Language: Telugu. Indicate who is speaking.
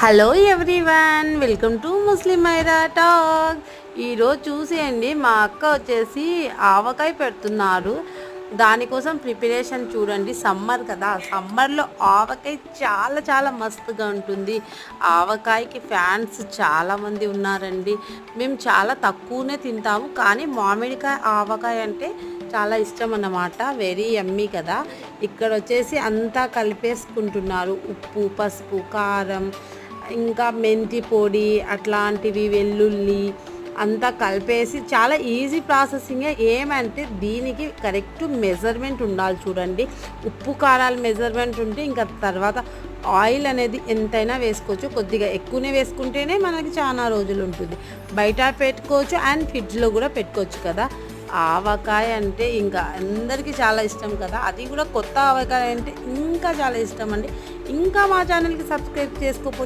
Speaker 1: Hello everyone, welcome to Muslim Maira talk. ఈరోజు చూసేయండి, మా అక్క వచ్చేసి ఆవకాయ పెడుతున్నారు. దానికోసం ప్రిపరేషన్ చూడండి. సమ్మర్ కదా, సమ్మర్లో ఆవకాయ చాలా చాలా మస్తుగా ఉంటుంది. ఆవకాయకి ఫ్యాన్స్ చాలామంది ఉన్నారండి. మేము చాలా తక్కువనే తింటాము, కానీ మామిడికాయ ఆవకాయ అంటే చాలా ఇష్టం అన్నమాట. వెరీ యమ్మీ కదా. ఇక్కడ వచ్చేసి అంతా కలిపేసుకుంటున్నారు. ఉప్పు, పసుపు, కారం, ఇంకా మెంతి పొడి, అట్లాంటివి, వెల్లుల్లి అంతా కలిపేసి చాలా ఈజీ ప్రాసెసింగే. ఏమంటే దీనికి కరెక్ట్ మెజర్మెంట్ ఉండాలి. చూడండి, ఉప్పు కారాల మెజర్మెంట్ ఉంటే ఇంకా తర్వాత ఆయిల్ అనేది ఎంతైనా వేసుకోవచ్చు. కొద్దిగా ఎక్కువనే వేసుకుంటేనే మనకి చాలా రోజులు ఉంటుంది. బయట పెట్టుకోవచ్చు అండ్ ఫ్రిడ్జ్లో కూడా పెట్టుకోవచ్చు కదా. ఆవకాయ అంటే ఇంకా అందరికీ చాలా ఇష్టం కదా. అది కూడా కొత్త ఆవకాయ అంటే ఇంకా చాలా ఇష్టం అండి. ఇంకా మా ఛానల్కి సబ్స్క్రైబ్ చేసుకోకపోతే